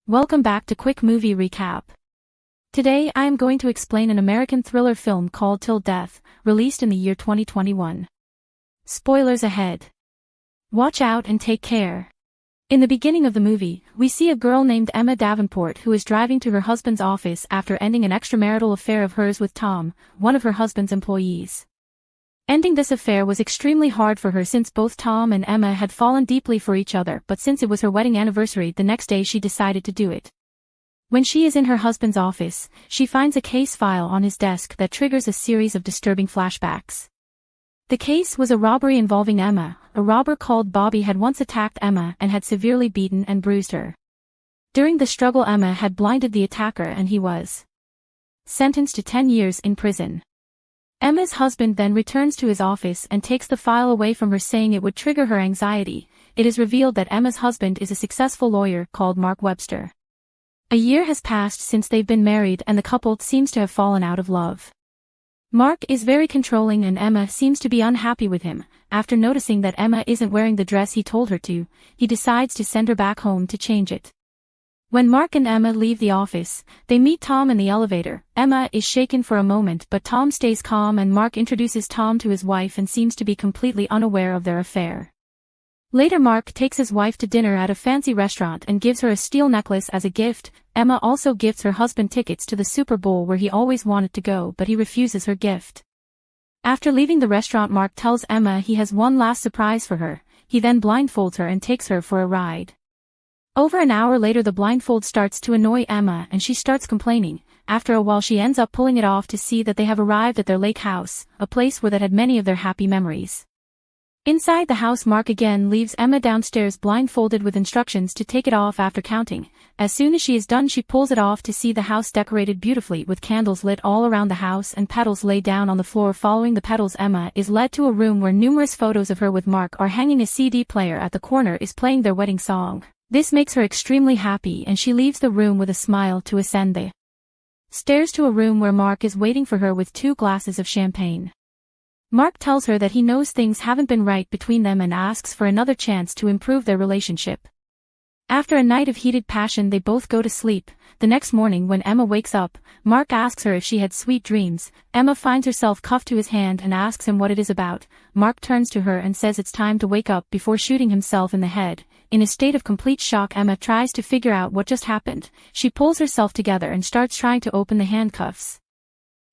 Welcome back to Quick Movie Recap. Today I am going to explain an American thriller film called Till Death, released in the year 2021. Spoilers ahead. Watch out and take care. In the beginning of the movie, we see a girl named Emma Davenport who is driving to her husband's office after ending an extramarital affair of hers with Tom, one of her husband's employees. Ending this affair was extremely hard for her since both Tom and Emma had fallen deeply for each other, but since it was her wedding anniversary the next day she decided to do it. When she is in her husband's office, she finds a case file on his desk that triggers a series of disturbing flashbacks. The case was a robbery involving Emma. A robber called Bobby had once attacked Emma and had severely beaten and bruised her. During the struggle Emma had blinded the attacker and he was sentenced to 10 years in prison. Emma's husband then returns to his office and takes the file away from her saying it would trigger her anxiety. It is revealed that Emma's husband is a successful lawyer called Mark Webster. A year has passed since they've been married and the couple seems to have fallen out of love. Mark is very controlling and Emma seems to be unhappy with him. After noticing that Emma isn't wearing the dress he told her to, he decides to send her back home to change it. When Mark and Emma leave the office, they meet Tom in the elevator. Emma is shaken for a moment but Tom stays calm and Mark introduces Tom to his wife and seems to be completely unaware of their affair. Later Mark takes his wife to dinner at a fancy restaurant and gives her a steel necklace as a gift. Emma also gifts her husband tickets to the Super Bowl where he always wanted to go but he refuses her gift. After leaving the restaurant Mark tells Emma he has one last surprise for her. He then blindfolds her and takes her for a ride. Over an hour later the blindfold starts to annoy Emma and she starts complaining. After a while she ends up pulling it off to see that they have arrived at their lake house, a place where that had many of their happy memories. Inside the house Mark again leaves Emma downstairs blindfolded with instructions to take it off after counting. As soon as she is done she pulls it off to see the house decorated beautifully with candles lit all around the house and petals laid down on the floor. Following the petals Emma is led to a room where numerous photos of her with Mark are hanging. A CD player at the corner is playing their wedding song. This makes her extremely happy and she leaves the room with a smile to ascend the stairs to a room where Mark is waiting for her with 2 glasses of champagne. Mark tells her that he knows things haven't been right between them and asks for another chance to improve their relationship. After a night of heated passion they both go to sleep. The next morning when Emma wakes up, Mark asks her if she had sweet dreams. Emma finds herself cuffed to his hand and asks him what it is about. Mark turns to her and says it's time to wake up before shooting himself in the head. In a state of complete shock Emma tries to figure out what just happened. She pulls herself together and starts trying to open the handcuffs.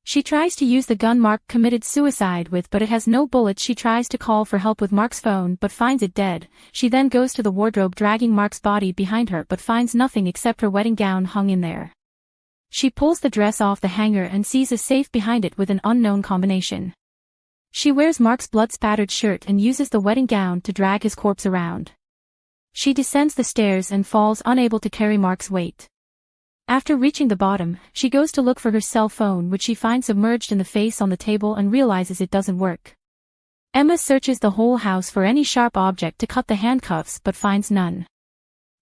She tries to use the gun Mark committed suicide with but it has no bullets. She tries to call for help with Mark's phone but finds it dead. She then goes to the wardrobe dragging Mark's body behind her but finds nothing except her wedding gown hung in there. She pulls the dress off the hanger and sees a safe behind it with an unknown combination. She wears Mark's blood-spattered shirt and uses the wedding gown to drag his corpse around. She descends the stairs and falls unable to carry Mark's weight. After reaching the bottom, she goes to look for her cell phone which she finds submerged in the face on the table and realizes it doesn't work. Emma searches the whole house for any sharp object to cut the handcuffs but finds none.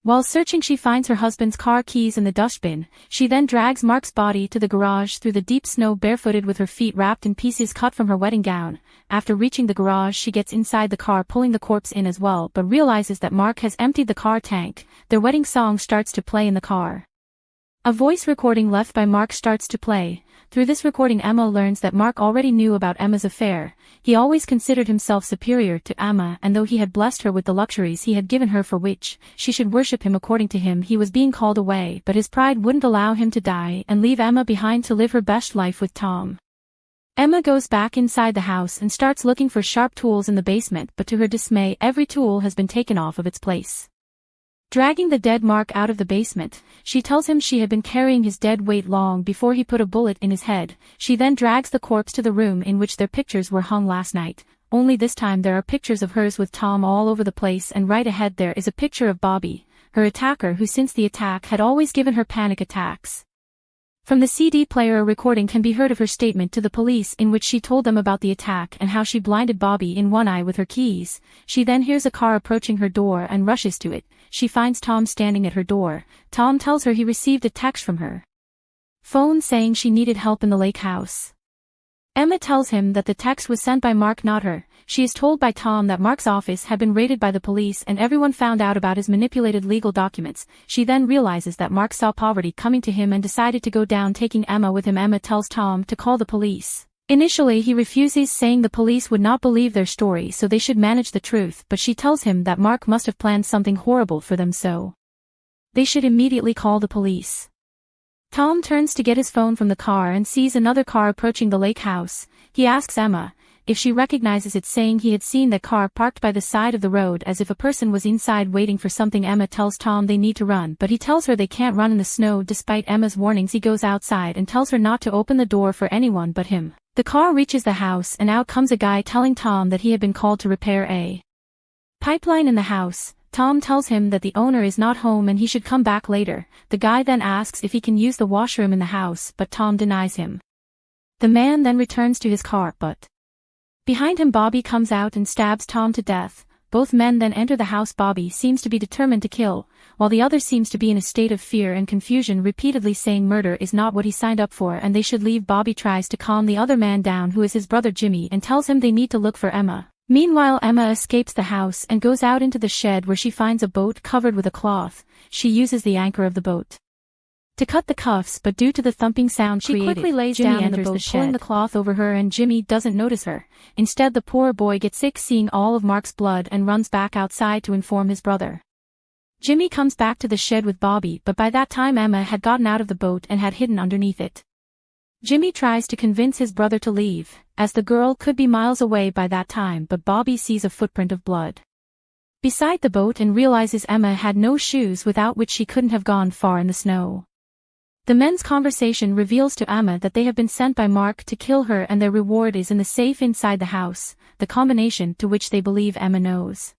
While searching she finds her husband's car keys in the dustbin. She then drags Mark's body to the garage through the deep snow barefooted with her feet wrapped in pieces cut from her wedding gown. After reaching the garage she gets inside the car pulling the corpse in as well but realizes that Mark has emptied the car tank. Their wedding song starts to play in the car. A voice recording left by Mark starts to play. Through this recording Emma learns that Mark already knew about Emma's affair. He always considered himself superior to Emma and though he had blessed her with the luxuries he had given her for which she should worship him according to him he was being called away but his pride wouldn't allow him to die and leave Emma behind to live her best life with Tom. Emma goes back inside the house and starts looking for sharp tools in the basement but to her dismay every tool has been taken off of its place. Dragging the dead Mark out of the basement, she tells him she had been carrying his dead weight long before he put a bullet in his head. She then drags the corpse to the room in which their pictures were hung last night, only this time there are pictures of hers with Tom all over the place and right ahead there is a picture of Bobby, her attacker who since the attack had always given her panic attacks. From the CD player a recording can be heard of her statement to the police in which she told them about the attack and how she blinded Bobby in one eye with her keys. She then hears a car approaching her door and rushes to it. She finds Tom standing at her door. Tom tells her he received a text from her phone saying she needed help in the lake house. Emma tells him that the text was sent by Mark, not her. She is told by Tom that Mark's office had been raided by the police and everyone found out about his manipulated legal documents. She then realizes that Mark saw poverty coming to him and decided to go down, taking Emma with him. Emma tells Tom to call the police. Initially he refuses, saying the police would not believe their story, so they should manage the truth, but she tells him that Mark must have planned something horrible for them, so they should immediately call the police. Tom turns to get his phone from the car and sees another car approaching the lake house. He asks Emma if she recognizes it, saying he had seen that car parked by the side of the road as if a person was inside waiting for something. Emma tells Tom they need to run, but he tells her they can't run in the snow. Despite Emma's warnings, he goes outside and tells her not to open the door for anyone but him. The car reaches the house and out comes a guy telling Tom that he had been called to repair a pipeline in the house. Tom tells him that the owner is not home and he should come back later. The guy then asks if he can use the washroom in the house, but Tom denies him. The man then returns to his car, but behind him Bobby comes out and stabs Tom to death. Both men then enter the house. Bobby seems to be determined to kill, while the other seems to be in a state of fear and confusion, repeatedly saying murder is not what he signed up for and they should leave. Bobby tries to calm the other man down, who is his brother Jimmy, and tells him they need to look for Emma. Meanwhile, Emma escapes the house and goes out into the shed where she finds a boat covered with a cloth. She uses the anchor of the boat to cut the cuffs, but due to the thumping sound she quickly lays Jimmy down in the boat, pulling the cloth over her, and Jimmy doesn't notice her. Instead, the poor boy gets sick seeing all of Mark's blood and runs back outside to inform his brother. Jimmy comes back to the shed with Bobby, but by that time Emma had gotten out of the boat and had hidden underneath it. Jimmy tries to convince his brother to leave, as the girl could be miles away by that time, but Bobby sees a footprint of blood beside the boat and realizes Emma had no shoes, without which she couldn't have gone far in the snow. The men's conversation reveals to Emma that they have been sent by Mark to kill her and their reward is in the safe inside the house, the combination to which they believe Emma knows.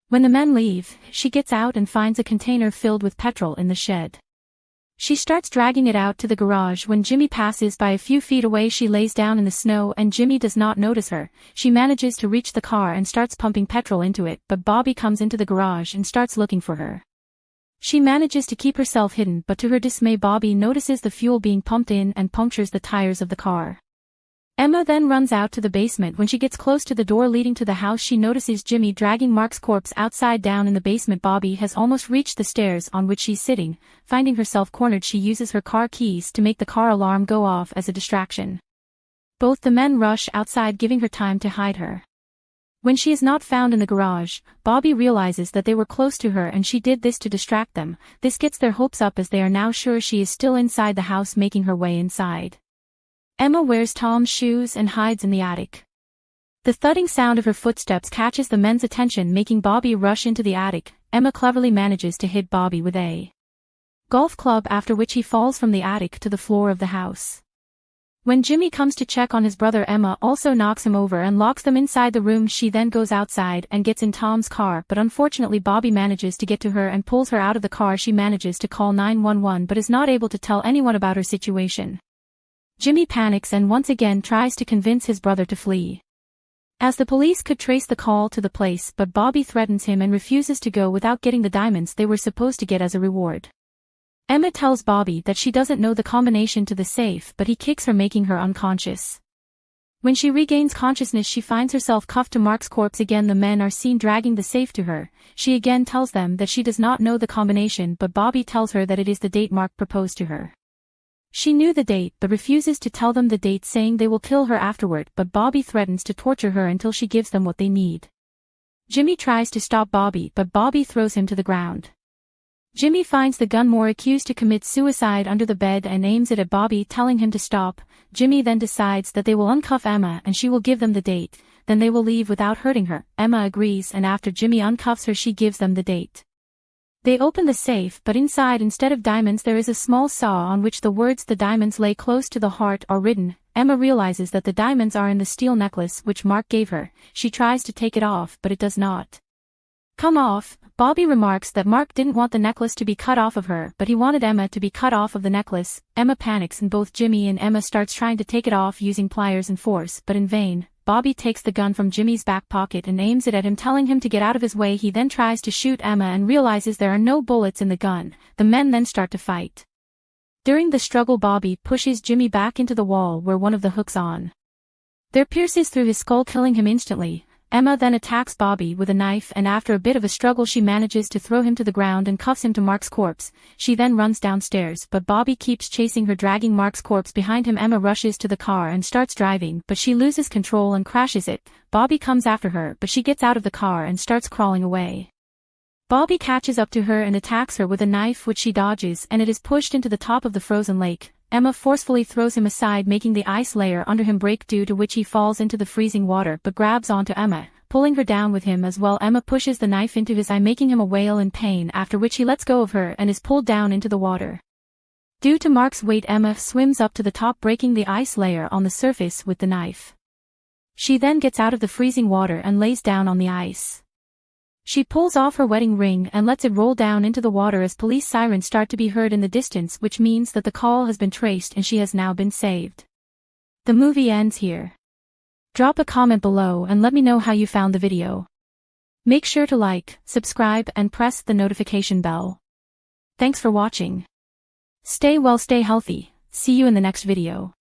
When the men leave, she gets out and finds a container filled with petrol in the shed. She starts dragging it out to the garage. When Jimmy passes by a few feet away, she lays down in the snow and Jimmy does not notice her. She manages to reach the car and starts pumping petrol into it, but Bobby comes into the garage and starts looking for her. She manages to keep herself hidden, but to her dismay Bobby notices the fuel being pumped in and punctures the tires of the car. Emma then runs out to the basement. When she gets close to the door leading to the house, she notices Jimmy dragging Mark's corpse outside down in the basement. Bobby has almost reached the stairs on which she's sitting. Finding herself cornered, she uses her car keys to make the car alarm go off as a distraction. Both the men rush outside, giving her time to hide her. When she is not found in the garage, Bobby realizes that they were close to her and she did this to distract them. This gets their hopes up as they are now sure she is still inside the house, making her way inside. Emma wears Tom's shoes and hides in the attic. The thudding sound of her footsteps catches the men's attention, making Bobby rush into the attic. Emma cleverly manages to hit Bobby with a golf club, after which he falls from the attic to the floor of the house. When Jimmy comes to check on his brother, Emma also knocks him over and locks them inside the room. She then goes outside and gets in Tom's car, but unfortunately Bobby manages to get to her and pulls her out of the car. She manages to call 911 but is not able to tell anyone about her situation. Jimmy panics and once again tries to convince his brother to flee, as the police could trace the call to the place, but Bobby threatens him and refuses to go without getting the diamonds they were supposed to get as a reward. Emma tells Bobby that she doesn't know the combination to the safe, but he kicks her, making her unconscious. When she regains consciousness, she finds herself cuffed to Mark's corpse again. The men are seen dragging the safe to her. She again tells them that she does not know the combination, but Bobby tells her that it is the date Mark proposed to her. She knew the date but refuses to tell them the date, saying they will kill her afterward, but Bobby threatens to torture her until she gives them what they need. Jimmy tries to stop Bobby, but Bobby throws him to the ground. Jimmy finds the gun Moore accused to commit suicide under the bed and aims it at Bobby, telling him to stop. Jimmy then decides that they will uncuff Emma and she will give them the date, then they will leave without hurting her. Emma agrees, and after Jimmy uncuffs her she gives them the date. They open the safe, but inside, instead of diamonds, there is a small saw on which the words "the diamonds lay close to the heart" are written. Emma realizes that the diamonds are in the steel necklace which Mark gave her. She tries to take it off, but it does not come off. Bobby remarks that Mark didn't want the necklace to be cut off of her, but he wanted Emma to be cut off of the necklace. Emma panics and both Jimmy and Emma starts trying to take it off using pliers and force, but in vain. Bobby takes the gun from Jimmy's back pocket and aims it at him, telling him to get out of his way. He then tries to shoot Emma and realizes there are no bullets in the gun. The men then start to fight. During the struggle, Bobby pushes Jimmy back into the wall where one of the hooks on There pierces through his skull, killing him instantly. Emma then attacks Bobby with a knife, and after a bit of a struggle she manages to throw him to the ground and cuffs him to Mark's corpse. She then runs downstairs, but Bobby keeps chasing her, dragging Mark's corpse behind him. Emma rushes to the car and starts driving, but she loses control and crashes it. Bobby comes after her, but she gets out of the car and starts crawling away. Bobby catches up to her and attacks her with a knife, which she dodges, and it is pushed into the top of the frozen lake. Emma forcefully throws him aside, making the ice layer under him break, due to which he falls into the freezing water, but grabs onto Emma, pulling her down with him as well. Emma pushes the knife into his eye, making him wail in pain, after which he lets go of her and is pulled down into the water. Due to Mark's weight, Emma swims up to the top, breaking the ice layer on the surface with the knife. She then gets out of the freezing water and lays down on the ice. She pulls off her wedding ring and lets it roll down into the water as police sirens start to be heard in the distance, which means that the call has been traced and she has now been saved. The movie ends here. Drop a comment below and let me know how you found the video. Make sure to like, subscribe, and press the notification bell. Thanks for watching. Stay well, stay healthy. See you in the next video.